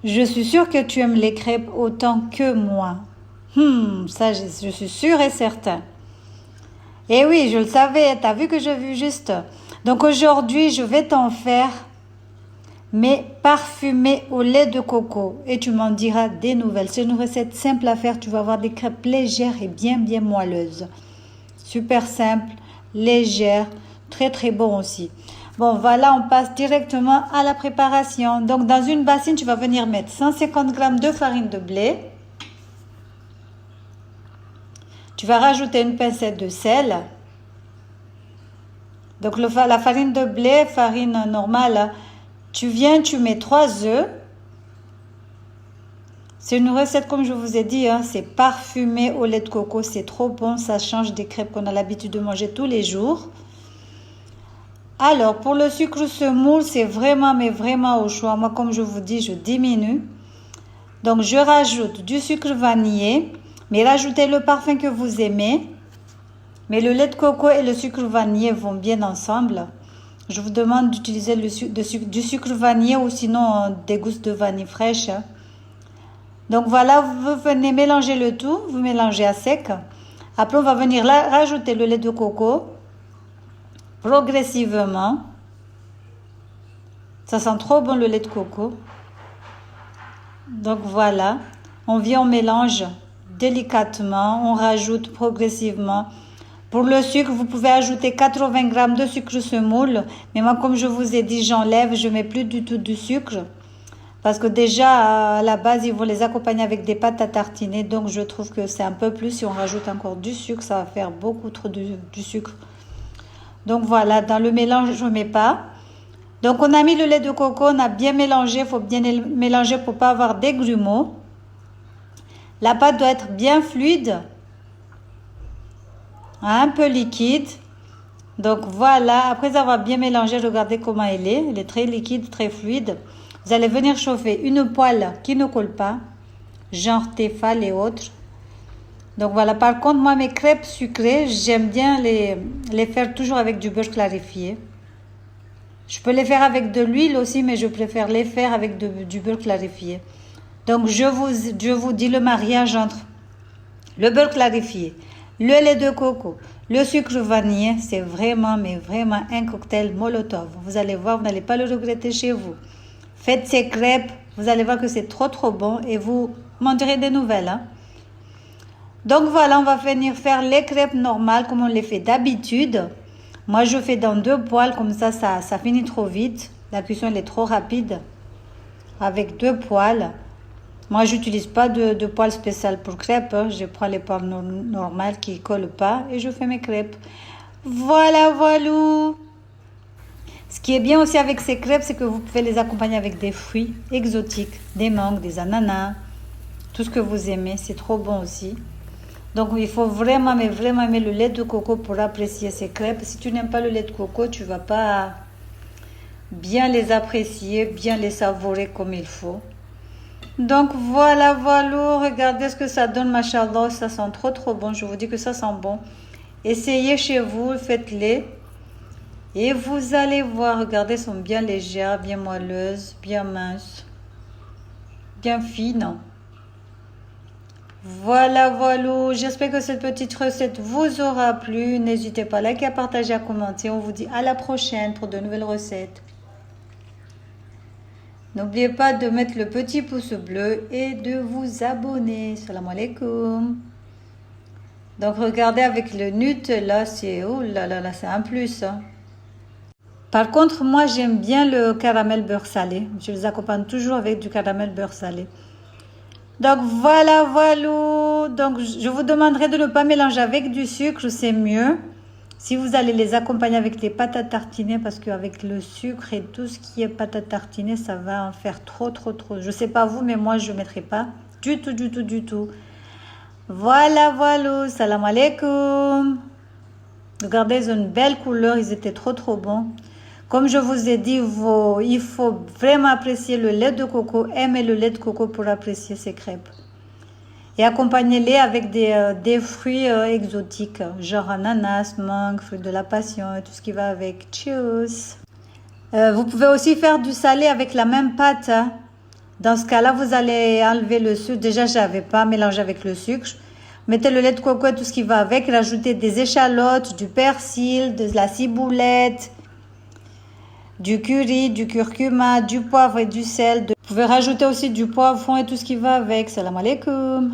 Je suis sûre que tu aimes les crêpes autant que moi. Ça, je suis sûre et certain. Eh oui, je le savais, t'as vu que j'ai vu juste. Donc aujourd'hui, je vais t'en faire, mais parfumées au lait de coco. Et tu m'en diras des nouvelles. C'est une recette simple à faire. Tu vas avoir des crêpes légères et bien moelleuses. Super simple, légère, très bon aussi. Bon, voilà, on passe directement à la préparation. Donc, dans une bassine, tu vas venir mettre 150 g de farine de blé. Tu vas rajouter une pincette de sel. Donc, la farine de blé, farine normale, tu mets 3 œufs. C'est une recette, comme je vous ai dit, c'est parfumé au lait de coco. C'est trop bon, ça change des crêpes qu'on a l'habitude de manger tous les jours. Alors, pour le sucre semoule, c'est vraiment au choix. Moi, comme je vous dis, je diminue. Donc, je rajoute du sucre vanillé, mais rajoutez le parfum que vous aimez. Mais le lait de coco et le sucre vanillé vont bien ensemble. Je vous demande d'utiliser du sucre vanillé ou sinon des gousses de vanille fraîche. Donc, voilà, vous venez mélanger le tout. Vous mélangez à sec. Après, on va venir là, rajouter le lait de coco. Progressivement. Ça sent trop bon le lait de coco. Donc voilà, on mélange délicatement, on rajoute progressivement. Pour le sucre, vous pouvez ajouter 80 g de sucre semoule. Mais moi, comme je vous ai dit, j'enlève, je mets plus du tout de sucre. Parce que déjà, à la base, ils vont les accompagner avec des pâtes à tartiner. Donc, je trouve que c'est un peu plus. Si on rajoute encore du sucre, ça va faire beaucoup trop du sucre. Donc voilà, dans le mélange, je ne mets pas. Donc on a mis le lait de coco, on a bien mélangé. Il faut bien mélanger pour ne pas avoir des grumeaux. La pâte doit être bien fluide. Un peu liquide. Donc voilà, après avoir bien mélangé, regardez comment elle est. Elle est très liquide, très fluide. Vous allez venir chauffer une poêle qui ne colle pas. Genre Tefal et autres. Donc voilà, par contre, moi, mes crêpes sucrées, j'aime bien les faire toujours avec du beurre clarifié. Je peux les faire avec de l'huile aussi, mais je préfère les faire avec du beurre clarifié. Donc, je vous dis le mariage entre le beurre clarifié, le lait de coco, le sucre vanillé, c'est vraiment un cocktail Molotov. Vous allez voir, vous n'allez pas le regretter chez vous. Faites ces crêpes, vous allez voir que c'est trop bon et vous m'en direz des nouvelles. Donc voilà, on va venir faire les crêpes normales comme on les fait d'habitude. Moi, je fais dans 2 poêles, comme ça finit trop vite. La cuisson, elle est trop rapide. Avec 2 poêles. Moi, j'utilise pas de poêle spécial pour crêpes. Je prends les poêles normales qui ne collent pas et je fais mes crêpes. Voilà. Ce qui est bien aussi avec ces crêpes, c'est que vous pouvez les accompagner avec des fruits exotiques, des mangues, des ananas, tout ce que vous aimez. C'est trop bon aussi. Donc, il faut vraiment aimer le lait de coco pour apprécier ces crêpes. Si tu n'aimes pas le lait de coco, tu ne vas pas bien les apprécier, bien les savourer comme il faut. Donc, voilà. Regardez ce que ça donne, machallah. Ça sent trop bon. Je vous dis que ça sent bon. Essayez chez vous, faites-les. Et vous allez voir, regardez, elles sont bien légères, bien moelleuses, bien minces, bien fines. Voilà. J'espère que cette petite recette vous aura plu. N'hésitez pas à liker, à partager, à commenter. On vous dit à la prochaine pour de nouvelles recettes. N'oubliez pas de mettre le petit pouce bleu et de vous abonner. Salam alaikum. Donc regardez avec le Nutella, c'est oh là, c'est un plus. Par contre, moi j'aime bien le caramel beurre salé. Je les accompagne toujours avec du caramel beurre salé. Donc voilà. Donc je vous demanderai de ne pas mélanger avec du sucre, c'est mieux. Si vous allez les accompagner avec des pâtes à tartiner, parce qu'avec le sucre et tout ce qui est pâte à tartiner, ça va en faire trop. Je sais pas vous, mais moi je ne mettrai pas du tout. Voilà. Salam alaikum. Regardez, ils ont une belle couleur, ils étaient trop bons. Comme je vous ai dit, il faut vraiment apprécier le lait de coco, aimer le lait de coco pour apprécier ces crêpes. Et accompagnez-les avec des fruits exotiques, genre ananas, mangue, fruits de la passion et tout ce qui va avec. Tchuss. Vous pouvez aussi faire du salé avec la même pâte. Dans ce cas-là, vous allez enlever le sucre. Déjà, je n'avais pas mélangé avec le sucre. Mettez le lait de coco et tout ce qui va avec. Rajoutez des échalotes, du persil, de la ciboulette, du curry, du curcuma, du poivre et du sel. Vous pouvez rajouter aussi du poivron et tout ce qui va avec. Salam alaikum.